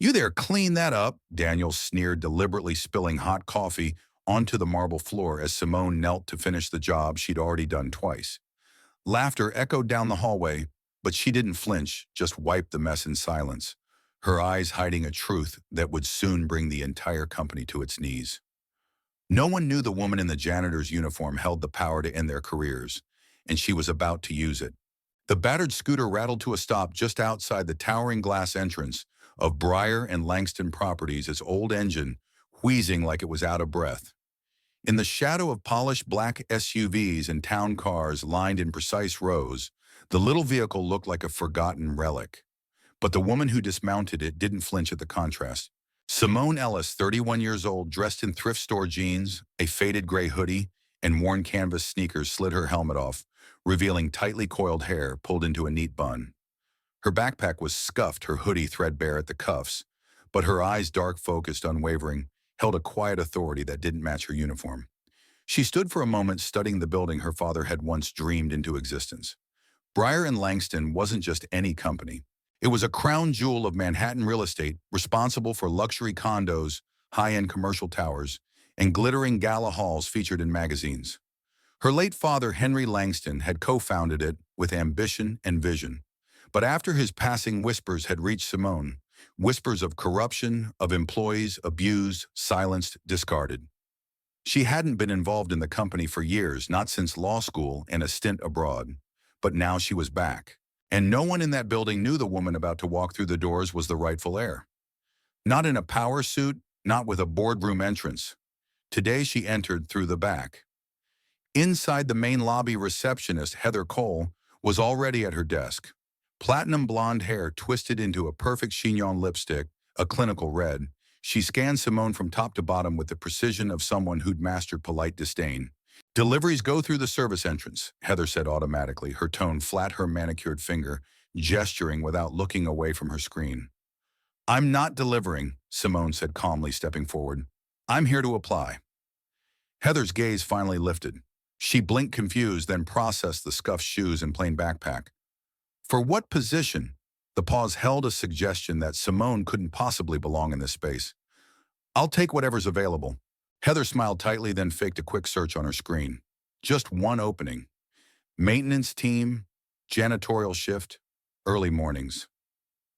"You there, clean that up," Daniel sneered, deliberately spilling hot coffee onto the marble floor as Simone knelt to finish the job she'd already done twice. Laughter echoed down the hallway, but she didn't flinch, just wiped the mess in silence, her eyes hiding a truth that would soon bring the entire company to its knees. No one knew the woman in the janitor's uniform held the power to end their careers, and she was about to use it. The battered scooter rattled to a stop just outside the towering glass entrance of Breyer and Langston Properties, its old engine wheezing like it was out of breath. In the shadow of polished black SUVs and town cars lined in precise rows, the little vehicle looked like a forgotten relic. But the woman who dismounted it didn't flinch at the contrast. Simone Ellis, 31 years old, dressed in thrift store jeans, a faded gray hoodie, and worn canvas sneakers, slid her helmet off, revealing tightly coiled hair pulled into a neat bun. Her backpack was scuffed, her hoodie threadbare at the cuffs, but her eyes, dark-focused, unwavering, held a quiet authority that didn't match her uniform. She stood for a moment studying the building her father had once dreamed into existence. Breyer and Langston wasn't just any company. It was a crown jewel of Manhattan real estate, responsible for luxury condos, high-end commercial towers, and glittering gala halls featured in magazines. Her late father, Henry Langston, had co-founded it with ambition and vision. But after his passing, whispers had reached Simone, whispers of corruption, of employees abused, silenced, discarded. She hadn't been involved in the company for years, not since law school and a stint abroad. But now she was back. And no one in that building knew the woman about to walk through the doors was the rightful heir. Not in a power suit, not with a boardroom entrance. Today she entered through the back. Inside the main lobby, receptionist Heather Cole was already at her desk. Platinum blonde hair twisted into a perfect chignon lipstick, a clinical red, she scanned Simone from top to bottom with the precision of someone who'd mastered polite disdain. "Deliveries go through the service entrance," Heather said automatically, her tone flat, her manicured finger gesturing without looking away from her screen. "I'm not delivering," Simone said calmly, stepping forward. "I'm here to apply." Heather's gaze finally lifted. She blinked confused, then processed the scuffed shoes and plain backpack. "For what position?" The pause held a suggestion that Simone couldn't possibly belong in this space. "I'll take whatever's available." Heather smiled tightly, then faked a quick search on her screen. Just one opening. Maintenance team, janitorial shift, early mornings.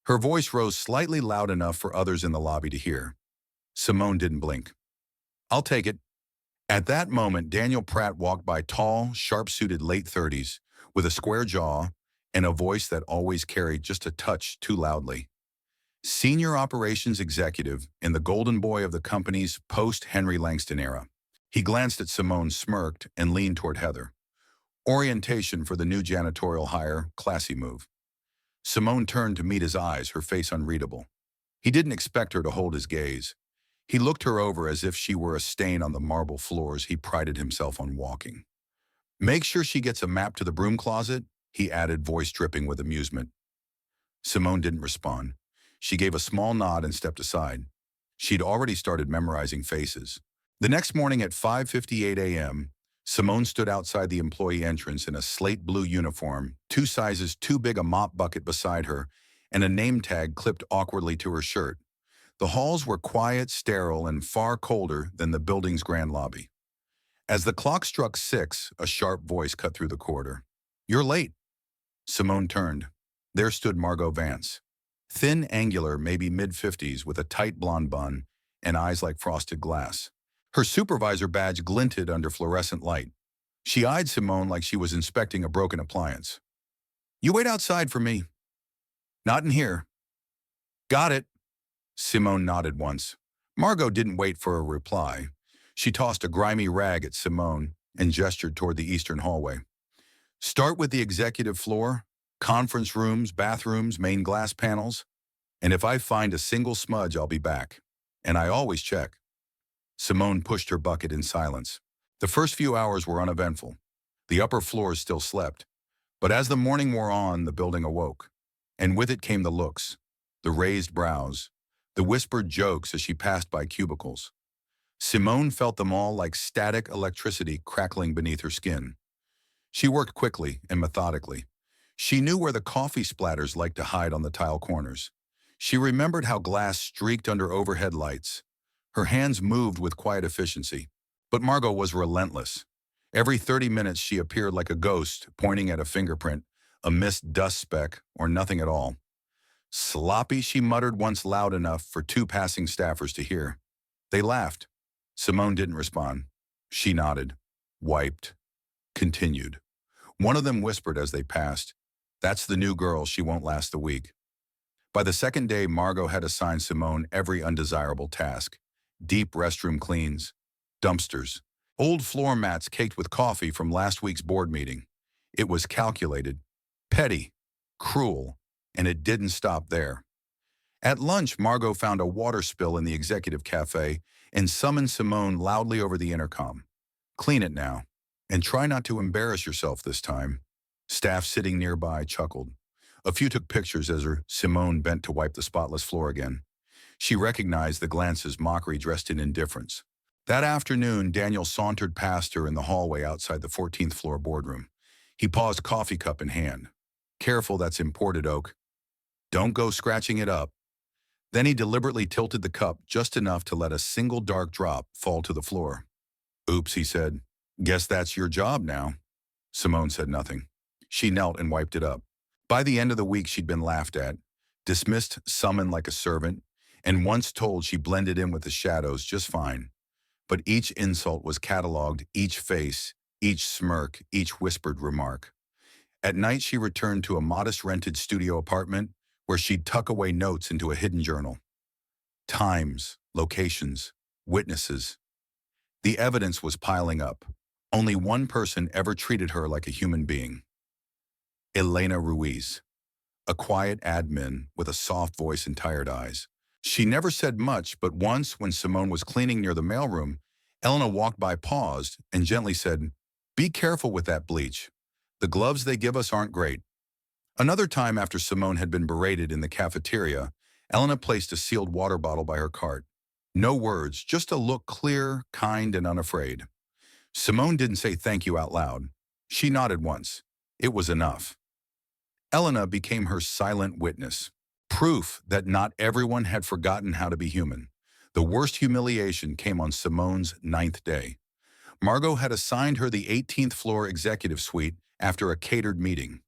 Her voice rose slightly loud enough for others in the lobby to hear. Simone didn't blink. "I'll take it." At that moment, Daniel Pratt walked by, tall, sharp-suited late 30s, with a square jaw and a voice that always carried just a touch too loudly. Senior operations executive and the golden boy of the company's post-Henry Langston era. He glanced at Simone, smirked, and leaned toward Heather. Orientation for the new janitorial hire, classy move. Simone turned to meet his eyes, her face unreadable. He didn't expect her to hold his gaze. He looked her over as if she were a stain on the marble floors he prided himself on walking. "Make sure she gets a map to the broom closet," he added, voice dripping with amusement. Simone didn't respond. She gave a small nod and stepped aside. She'd already started memorizing faces. The next morning at 5:58 a.m., Simone stood outside the employee entrance in a slate blue uniform, 2 sizes too big, a mop bucket beside her, and a name tag clipped awkwardly to her shirt. The halls were quiet, sterile, and far colder than the building's grand lobby. As the clock struck 6, a sharp voice cut through the corridor. "You're late." Simone turned. There stood Margot Vance. Thin, angular, maybe mid-50s, with a tight blonde bun and eyes like frosted glass. Her supervisor badge glinted under fluorescent light. She eyed Simone like she was inspecting a broken appliance. "You wait outside for me." "Not in here." "Got it." Simone nodded once. Margot didn't wait for a reply. She tossed a grimy rag at Simone and gestured toward the eastern hallway. "Start with the executive floor, conference rooms, bathrooms, main glass panels. And if I find a single smudge, I'll be back. And I always check." Simone pushed her bucket in silence. The first few hours were uneventful. The upper floors still slept. But as the morning wore on, the building awoke. And with it came the looks, the raised brows, the whispered jokes as she passed by cubicles. Simone felt them all like static electricity crackling beneath her skin. She worked quickly and methodically. She knew where the coffee splatters liked to hide on the tile corners. She remembered how glass streaked under overhead lights. Her hands moved with quiet efficiency. But Margot was relentless. Every 30 minutes she appeared like a ghost, pointing at a fingerprint, a missed dust speck, or nothing at all. Sloppy, she muttered once loud enough for two passing staffers to hear. They laughed. Simone didn't respond. She nodded, wiped, continued. One of them whispered as they passed, "That's the new girl, she won't last the week." By the second day, Margot had assigned Simone every undesirable task. Deep restroom cleans, dumpsters, old floor mats caked with coffee from last week's board meeting. It was calculated, petty, cruel, and it didn't stop there. At lunch, Margot found a water spill in the executive cafe and summoned Simone loudly over the intercom. "Clean it now, and try not to embarrass yourself this time." Staff sitting nearby chuckled. A few took pictures as Simone bent to wipe the spotless floor again. She recognized the glances mockery dressed in indifference. That afternoon, Daniel sauntered past her in the hallway outside the 14th floor boardroom. He paused, coffee cup in hand. "Careful, that's imported oak. Don't go scratching it up." Then he deliberately tilted the cup just enough to let a single dark drop fall to the floor. "Oops," he said. "Guess that's your job now." Simone said nothing. She knelt and wiped it up. By the end of the week, she'd been laughed at, dismissed, summoned like a servant, and once told she blended in with the shadows just fine. But each insult was cataloged, each face, each smirk, each whispered remark. At night, she returned to a modest rented studio apartment where she'd tuck away notes into a hidden journal. Times, locations, witnesses. The evidence was piling up. Only one person ever treated her like a human being. Elena Ruiz, a quiet admin with a soft voice and tired eyes. She never said much, but once, when Simone was cleaning near the mailroom, Elena walked by, paused, and gently said, "Be careful with that bleach. The gloves they give us aren't great." Another time, after Simone had been berated in the cafeteria, Elena placed a sealed water bottle by her cart. No words, just a look clear, kind, and unafraid. Simone didn't say thank you out loud. She nodded once. It was enough. Elena became her silent witness, proof that not everyone had forgotten how to be human. The worst humiliation came on Simone's 9th day. Margot had assigned her the 18th floor executive suite after a catered meeting.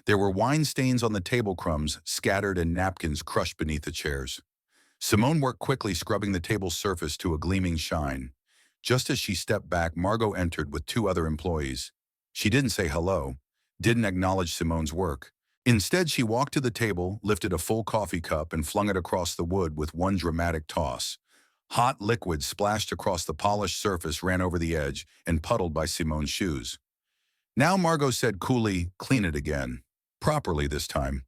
There were wine stains on the table, crumbs scattered, and napkins crushed beneath the chairs. Simone worked quickly, scrubbing the table's surface to a gleaming shine. Just as she stepped back, Margot entered with two other employees. She didn't say hello, didn't acknowledge Simone's work. Instead, she walked to the table, lifted a full coffee cup, and flung it across the wood with one dramatic toss. Hot liquid splashed across the polished surface, ran over the edge, and puddled by Simone's shoes. "Now," Margot said coolly, "clean it again. Properly this time.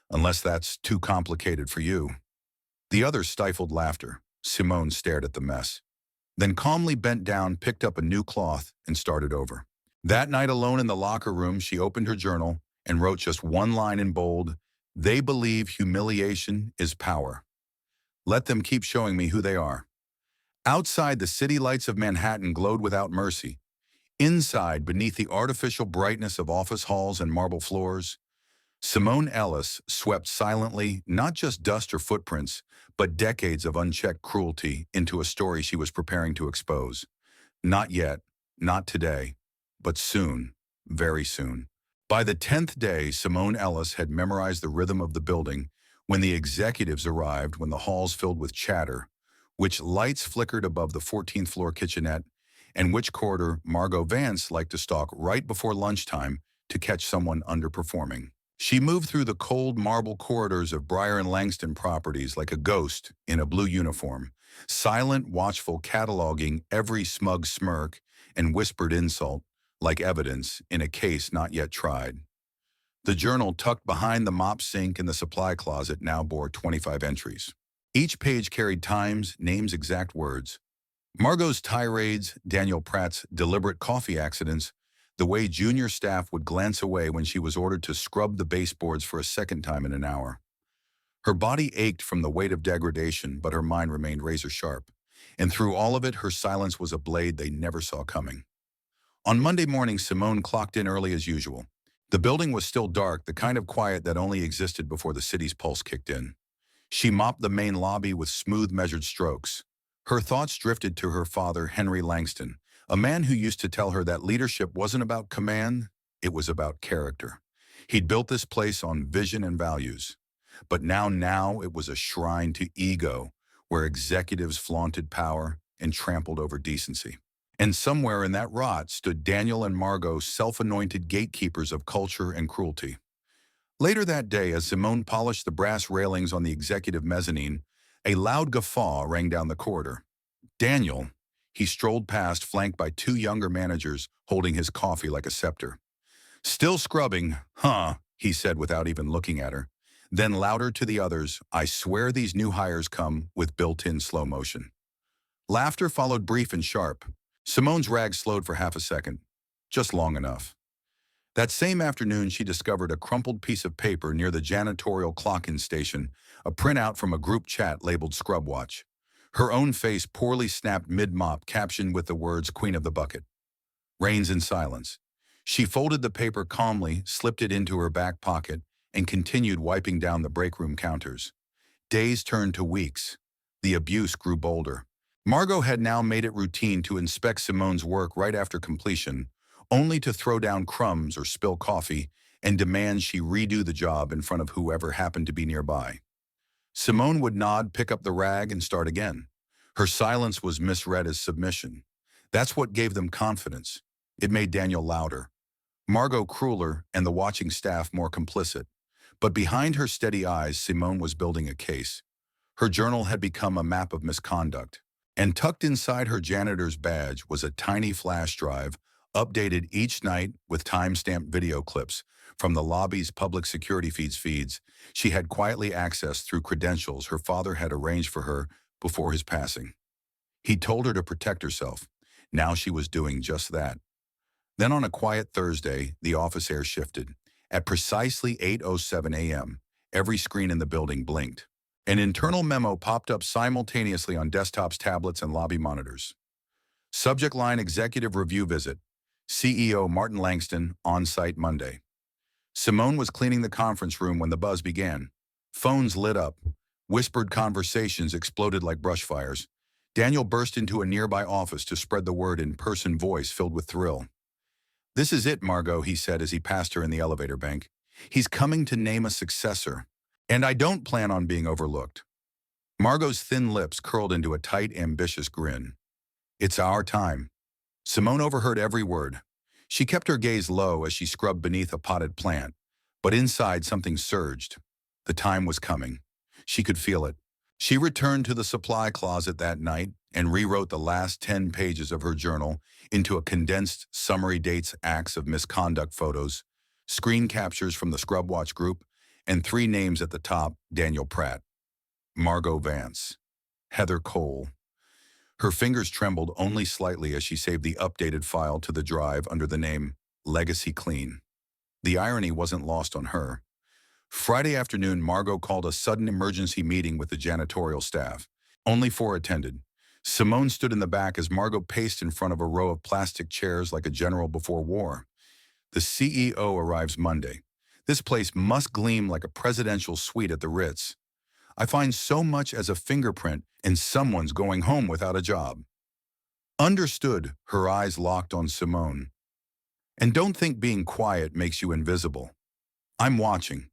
Unless that's too complicated for you." The others stifled laughter. Simone stared at the mess. Then calmly bent down, picked up a new cloth, and started over. That night, alone in the locker room, she opened her journal and wrote just one line in bold: "They believe humiliation is power. Let them keep showing me who they are." Outside, the city lights of Manhattan glowed without mercy. Inside, beneath the artificial brightness of office halls and marble floors, Simone Ellis swept silently not just dust or footprints, but decades of unchecked cruelty into a story she was preparing to expose. Not yet, not today, but soon, very soon. By the 10th day, Simone Ellis had memorized the rhythm of the building, when the executives arrived, when the halls filled with chatter, which lights flickered above the 14th floor kitchenette, and which corridor Margot Vance liked to stalk right before lunchtime to catch someone underperforming. She moved through the cold marble corridors of Breyer and Langston properties like a ghost in a blue uniform, silent, watchful, cataloging every smug smirk and whispered insult like evidence in a case not yet tried. The journal tucked behind the mop sink in the supply closet now bore 25 entries. Each page carried times, names, exact words. Margot's tirades, Daniel Pratt's deliberate coffee accidents, the way junior staff would glance away when she was ordered to scrub the baseboards for a second time in an hour. Her body ached from the weight of degradation, but her mind remained razor sharp. And through all of it, her silence was a blade they never saw coming. On Monday morning, Simone clocked in early as usual. The building was still dark, the kind of quiet that only existed before the city's pulse kicked in. She mopped the main lobby with smooth, measured strokes. Her thoughts drifted to her father, Henry Langston, a man who used to tell her that leadership wasn't about command, it was about character. He'd built this place on vision and values. But now it was a shrine to ego, where executives flaunted power and trampled over decency. And somewhere in that rot stood Daniel and Margot, self-anointed gatekeepers of culture and cruelty. Later that day, as Simone polished the brass railings on the executive mezzanine, a loud guffaw rang down the corridor. Daniel, he strolled past, flanked by two younger managers holding his coffee like a scepter. "Still scrubbing, huh?" he said without even looking at her. Then louder to the others, "I swear these new hires come with built-in slow motion." Laughter followed, brief and sharp. Simone's rag slowed for half a second, just long enough. That same afternoon, she discovered a crumpled piece of paper near the janitorial clock-in station, a printout from a group chat labeled Scrub Watch. Her own face poorly snapped mid-mop, captioned with the words "Queen of the Bucket." Reigns in silence. She folded the paper calmly, slipped it into her back pocket, and continued wiping down the break room counters. Days turned to weeks. The abuse grew bolder. Margot had now made it routine to inspect Simone's work right after completion, only to throw down crumbs or spill coffee and demand she redo the job in front of whoever happened to be nearby. Simone would nod, pick up the rag, and start again. Her silence was misread as submission. That's what gave them confidence. It made Daniel louder, Margot crueler, and the watching staff more complicit. But behind her steady eyes, Simone was building a case. Her journal had become a map of misconduct. And tucked inside her janitor's badge was a tiny flash drive, updated each night with time-stamped video clips from the lobby's public security feeds she had quietly accessed through credentials her father had arranged for her before his passing. He told her to protect herself. Now she was doing just that. Then on a quiet Thursday, the office air shifted. At precisely 8:07 a.m., every screen in the building blinked. An internal memo popped up simultaneously on desktops, tablets, and lobby monitors. Subject line: Executive Review Visit. CEO Martin Langston, on-site Monday. Simone was cleaning the conference room when the buzz began. Phones lit up. Whispered conversations exploded like brush fires. Daniel burst into a nearby office to spread the word in person, voice filled with thrill. "This is it, Margot," he said as he passed her in the elevator bank. "He's coming to name a successor. And I don't plan on being overlooked." Margot's thin lips curled into a tight, ambitious grin. "It's our time." Simone overheard every word. She kept her gaze low as she scrubbed beneath a potted plant, but inside something surged. The time was coming. She could feel it. She returned to the supply closet that night and rewrote the last 10 pages of her journal into a condensed summary: dates, acts of misconduct, photos, screen captures from the Scrub Watch group, and 3 names at the top: Daniel Pratt, Margot Vance, Heather Cole. Her fingers trembled only slightly as she saved the updated file to the drive under the name Legacy Clean. The irony wasn't lost on her. Friday afternoon, Margot called a sudden emergency meeting with the janitorial staff. Only 4 attended. Simone stood in the back as Margot paced in front of a row of plastic chairs like a general before war. "The CEO arrives Monday. This place must gleam like a presidential suite at the Ritz. I find so much as a fingerprint in someone's going home without a job." "Understood," her eyes locked on Simone. "And don't think being quiet makes you invisible. I'm watching."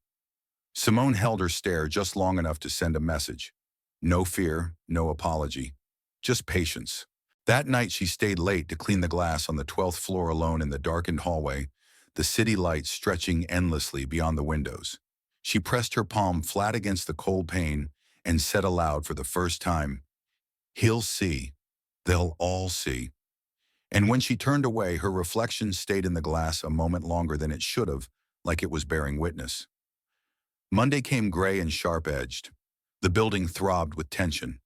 Simone held her stare just long enough to send a message. No fear, no apology, just patience. That night she stayed late to clean the glass on the 12th floor alone in the darkened hallway, the city lights stretching endlessly beyond the windows. She pressed her palm flat against the cold pane and said aloud for the first time, "He'll see. They'll all see." And when she turned away, her reflection stayed in the glass a moment longer than it should have, like it was bearing witness. Monday came gray and sharp-edged. The building throbbed with tension.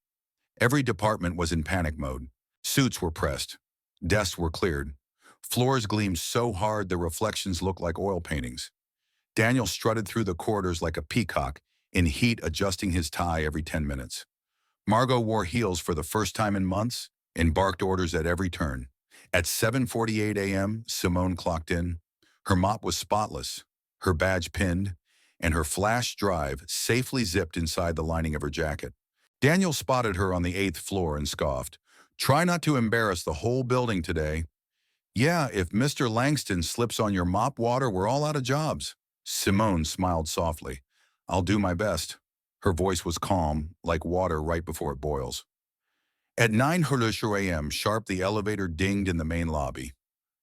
Every department was in panic mode. Suits were pressed. Desks were cleared. Floors gleamed so hard their reflections looked like oil paintings. Daniel strutted through the corridors like a peacock, in heat, adjusting his tie every 10 minutes. Margot wore heels for the first time in months and barked orders at every turn. At 7:48 a.m., Simone clocked in. Her mop was spotless, her badge pinned, and her flash drive safely zipped inside the lining of her jacket. Daniel spotted her on the 8th floor and scoffed. "Try not to embarrass the whole building today." "Yeah, if Mr. Langston slips on your mop water, we're all out of jobs." Simone smiled softly. "I'll do my best." Her voice was calm, like water right before it boils. At 9:00 a.m. sharp, the elevator dinged in the main lobby.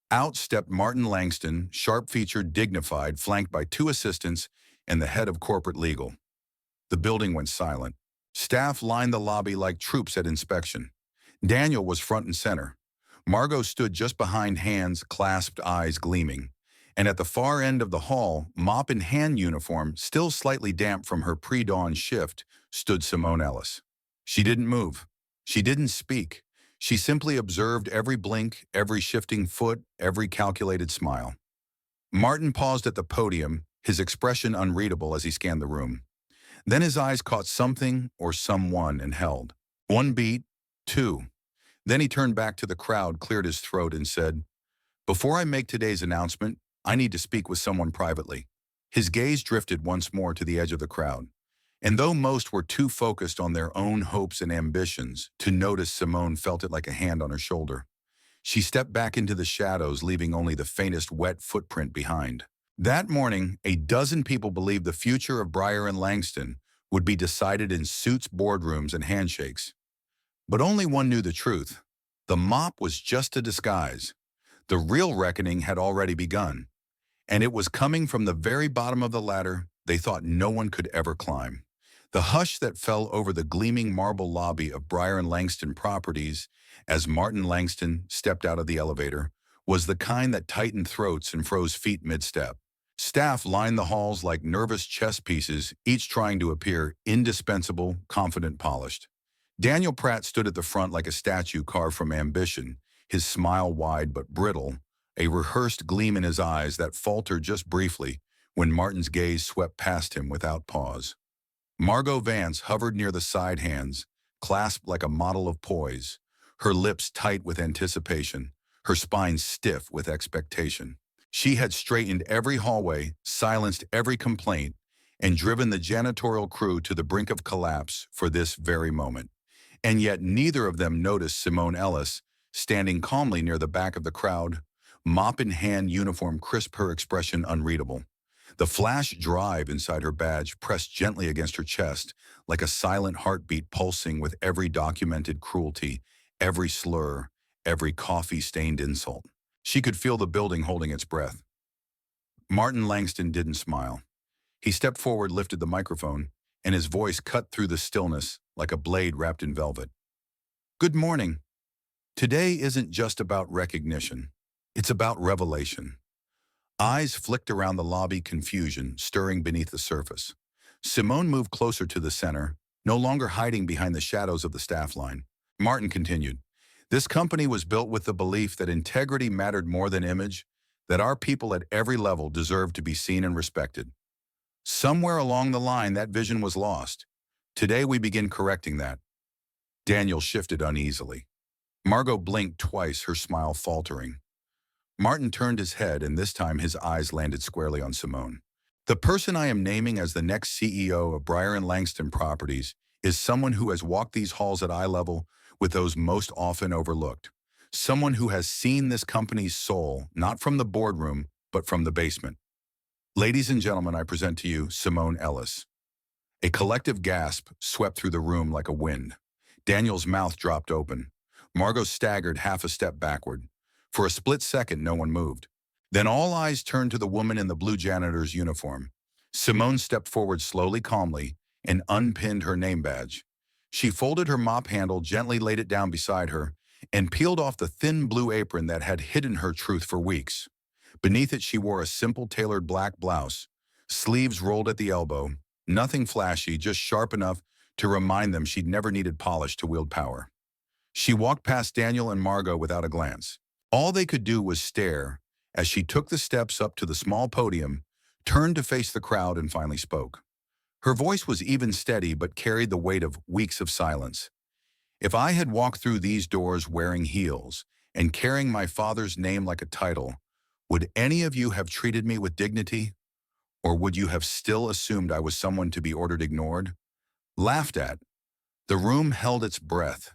Out stepped Martin Langston, sharp-featured, dignified, flanked by 2 assistants and the head of corporate legal. The building went silent. Staff lined the lobby like troops at inspection. Daniel was front and center. Margot stood just behind, hands clasped, eyes gleaming. And at the far end of the hall, mop in hand uniform, still slightly damp from her pre-dawn shift, stood Simone Ellis. She didn't move. She didn't speak. She simply observed every blink, every shifting foot, every calculated smile. Martin paused at the podium, his expression unreadable as he scanned the room. Then his eyes caught something or someone and held. 1 beat, 2. Then he turned back to the crowd, cleared his throat, and said, "Before I make today's announcement, I need to speak with someone privately." His gaze drifted once more to the edge of the crowd. And though most were too focused on their own hopes and ambitions to notice, Simone felt it like a hand on her shoulder. She stepped back into the shadows, leaving only the faintest wet footprint behind. That morning, a dozen people believed the future of Breyer and Langston would be decided in suits, boardrooms, and handshakes. But only one knew the truth. The mop was just a disguise. The real reckoning had already begun, and it was coming from the very bottom of the ladder they thought no one could ever climb. The hush that fell over the gleaming marble lobby of Breyer and Langston Properties as Martin Langston stepped out of the elevator was the kind that tightened throats and froze feet mid-step. Staff lined the halls like nervous chess pieces, each trying to appear indispensable, confident, polished. Daniel Pratt stood at the front like a statue carved from ambition, his smile wide but brittle, a rehearsed gleam in his eyes that faltered just briefly when Martin's gaze swept past him without pause. Margot Vance hovered near the side, hands clasped like a model of poise, her lips tight with anticipation, her spine stiff with expectation. She had straightened every hallway, silenced every complaint, and driven the janitorial crew to the brink of collapse for this very moment. And yet neither of them noticed Simone Ellis, standing calmly near the back of the crowd, mop in hand, uniform crisp, her expression unreadable. The flash drive inside her badge pressed gently against her chest, like a silent heartbeat pulsing with every documented cruelty, every slur, every coffee-stained insult. She could feel the building holding its breath. Martin Langston didn't smile. He stepped forward, lifted the microphone, and his voice cut through the stillness like a blade wrapped in velvet. "Good morning. Today isn't just about recognition. It's about revelation." Eyes flicked around the lobby, confusion stirring beneath the surface. Simone moved closer to the center, no longer hiding behind the shadows of the staff line. Martin continued, "This company was built with the belief that integrity mattered more than image, that our people at every level deserved to be seen and respected. Somewhere along the line, that vision was lost. Today we begin correcting that." Daniel shifted uneasily. Margot blinked twice, her smile faltering. Martin turned his head, and this time his eyes landed squarely on Simone. "The person I am naming as the next CEO of Breyer and Langston Properties is someone who has walked these halls at eye level with those most often overlooked. Someone who has seen this company's soul, not from the boardroom, but from the basement. Ladies and gentlemen, I present to you Simone Ellis." A collective gasp swept through the room like a wind. Daniel's mouth dropped open. Margot staggered half a step backward. For a split second, no one moved. Then all eyes turned to the woman in the blue janitor's uniform. Simone stepped forward slowly, calmly, and unpinned her name badge. She folded her mop handle, gently laid it down beside her, and peeled off the thin blue apron that had hidden her truth for weeks. Beneath it, she wore a simple tailored black blouse, sleeves rolled at the elbow, nothing flashy, just sharp enough to remind them she'd never needed polish to wield power. She walked past Daniel and Margot without a glance. All they could do was stare as she took the steps up to the small podium, turned to face the crowd, and finally spoke. Her voice was even, steady, but carried the weight of weeks of silence. "If I had walked through these doors wearing heels and carrying my father's name like a title, would any of you have treated me with dignity? Or would you have still assumed I was someone to be ordered ignored? Laughed at? The room held its breath.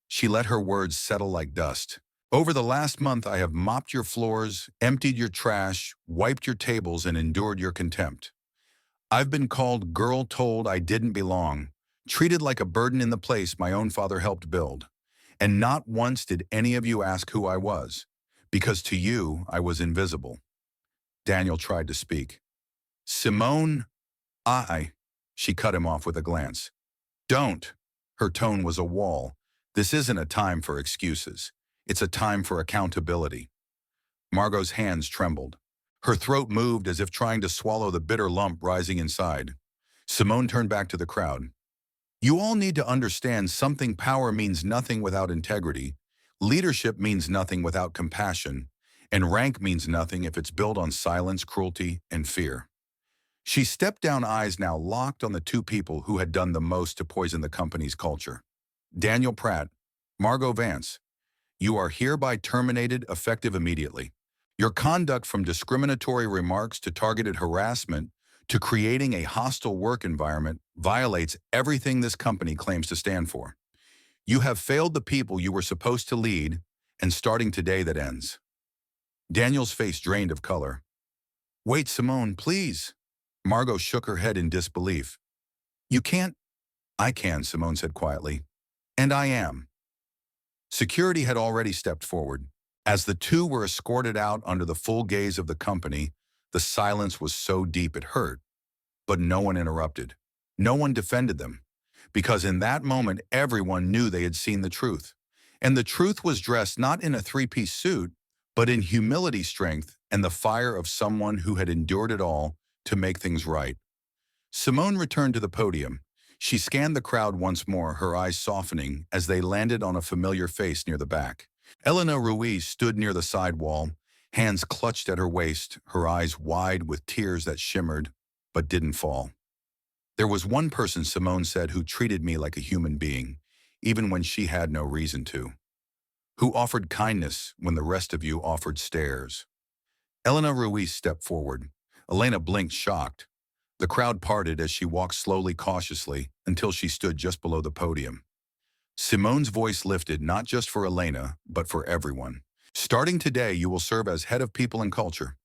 She let her words settle like dust. Over the last month, I have mopped your floors, emptied your trash, wiped your tables, and endured your contempt. I've been called girl told I didn't belong, treated like a burden in the place my own father helped build. And not once did any of you ask who I was, because to you, I was invisible. Daniel tried to speak. Simone, she cut him off with a glance. Don't. Her tone was a wall. This isn't a time for excuses. It's a time for accountability. Margot's hands trembled. Her throat moved as if trying to swallow the bitter lump rising inside. Simone turned back to the crowd. You all need to understand something. Power means nothing without integrity. Leadership means nothing without compassion. And rank means nothing if it's built on silence, cruelty, and fear. She stepped down, eyes now locked on the two people who had done the most to poison the company's culture. Daniel Pratt, Margot Vance, you are hereby terminated effective immediately. Your conduct, from discriminatory remarks to targeted harassment to creating a hostile work environment, violates everything this company claims to stand for. You have failed the people you were supposed to lead, and starting today that ends. Daniel's face drained of color. Wait, Simone, please. Margot shook her head in disbelief. You can't. I can, Simone said quietly. And I am. Security had already stepped forward. As the two were escorted out under the full gaze of the company, the silence was so deep it hurt. But no one interrupted. No one defended them. Because in that moment, everyone knew they had seen the truth. And the truth was dressed not in a three-piece suit, but in humility, strength, and the fire of someone who had endured it all to make things right. Simone returned to the podium. She scanned the crowd once more, her eyes softening as they landed on a familiar face near the back. Elena Ruiz stood near the side wall, hands clutched at her waist, her eyes wide with tears that shimmered but didn't fall. There was one person, Simone said, who treated me like a human being, even when she had no reason to. Who offered kindness when the rest of you offered stares. Elena Ruiz stepped forward. Elena blinked, shocked. The crowd parted as she walked slowly, cautiously, until she stood just below the podium. Simone's voice lifted, not just for Elena, but for everyone. Starting today, you will serve as head of people and culture.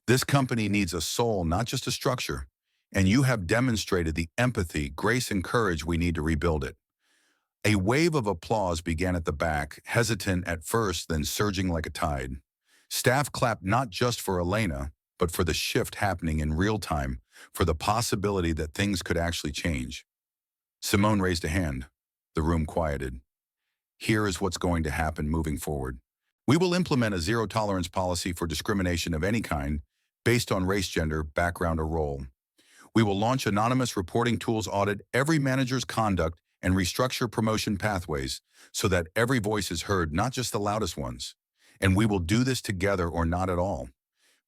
This company needs a soul, not just a structure. And you have demonstrated the empathy, grace, and courage we need to rebuild it. A wave of applause began at the back, hesitant at first, then surging like a tide. Staff clapped not just for Elena, but for the shift happening in real time, for the possibility that things could actually change. Simone raised a hand. The room quieted. Here is what's going to happen moving forward. We will implement a zero-tolerance policy for discrimination of any kind, based on race, gender, background, or role. We will launch anonymous reporting tools, audit every manager's conduct, and restructure promotion pathways so that every voice is heard, not just the loudest ones. And we will do this together or not at all.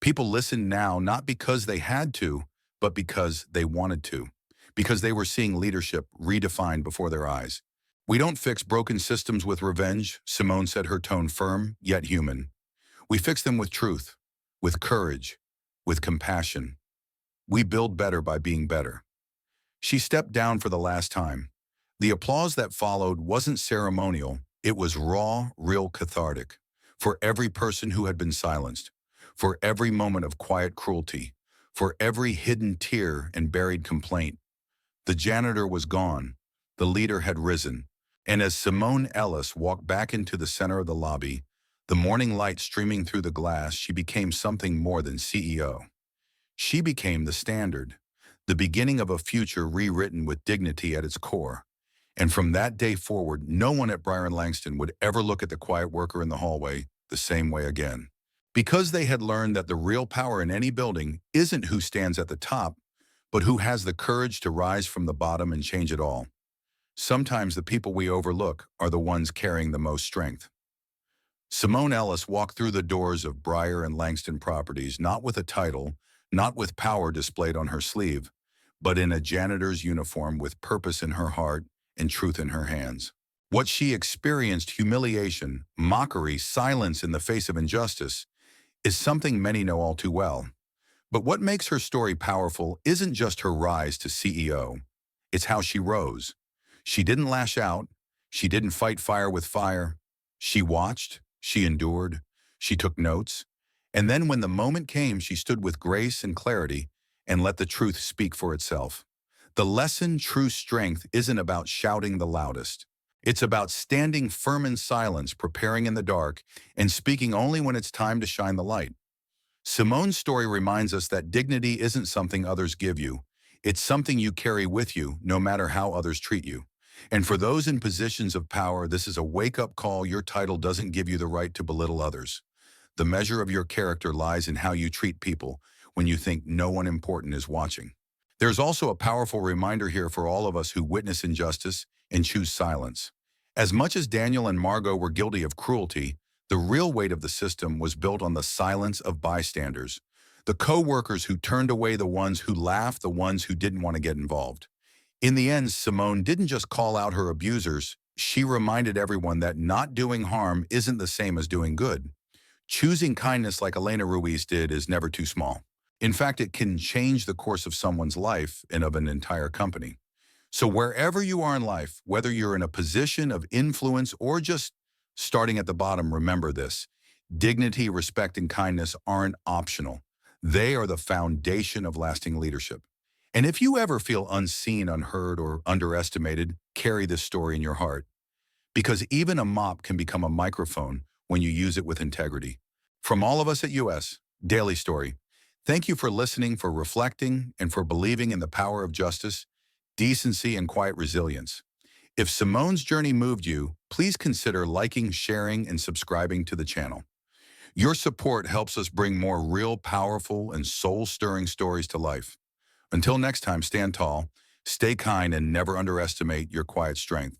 People listen now not because they had to, but because they wanted to, because they were seeing leadership redefined before their eyes. We don't fix broken systems with revenge, Simone said, her tone firm yet human. We fix them with truth, with courage, with compassion. We build better by being better. She stepped down for the last time. The applause that followed wasn't ceremonial, it was raw, real, cathartic. For every person who had been silenced, for every moment of quiet cruelty, for every hidden tear and buried complaint. The janitor was gone, the leader had risen, and as Simone Ellis walked back into the center of the lobby, the morning light streaming through the glass, she became something more than CEO. She became the standard, the beginning of a future rewritten with dignity at its core. And from that day forward, no one at Bryan Langston would ever look at the quiet worker in the hallway the same way again. Because they had learned that the real power in any building isn't who stands at the top, but who has the courage to rise from the bottom and change it all. Sometimes the people we overlook are the ones carrying the most strength. Simone Ellis walked through the doors of Bryan and Langston Properties, not with a title, not with power displayed on her sleeve, but in a janitor's uniform with purpose in her heart and truth in her hands. What she experienced, humiliation, mockery, silence in the face of injustice, is something many know all too well. But what makes her story powerful isn't just her rise to CEO. It's how she rose. She didn't lash out. She didn't fight fire with fire. She watched. She endured. She took notes. And then when the moment came, she stood with grace and clarity and let the truth speak for itself. The lesson, true strength, isn't about shouting the loudest. It's about standing firm in silence, preparing in the dark, and speaking only when it's time to shine the light. Simone's story reminds us that dignity isn't something others give you. It's something you carry with you, no matter how others treat you. And for those in positions of power, this is a wake-up call. Your title doesn't give you the right to belittle others. The measure of your character lies in how you treat people when you think no one important is watching. There's also a powerful reminder here for all of us who witness injustice and choose silence. As much as Daniel and Margot were guilty of cruelty, the real weight of the system was built on the silence of bystanders. The co-workers who turned away, the ones who laughed, the ones who didn't want to get involved. In the end, Simone didn't just call out her abusers, she reminded everyone that not doing harm isn't the same as doing good. Choosing kindness like Elena Ruiz did is never too small. In fact, it can change the course of someone's life and of an entire company. So wherever you are in life, whether you're in a position of influence or just starting at the bottom, remember this. Dignity, respect, and kindness aren't optional. They are the foundation of lasting leadership. And if you ever feel unseen, unheard, or underestimated, carry this story in your heart. Because even a mop can become a microphone when you use it with integrity. From all of us at US Daily Story, thank you for listening, for reflecting, and for believing in the power of justice, decency, and quiet resilience. If Simone's journey moved you, please consider liking, sharing, and subscribing to the channel. Your support helps us bring more real, powerful, and soul-stirring stories to life. Until next time, stand tall, stay kind, and never underestimate your quiet strength.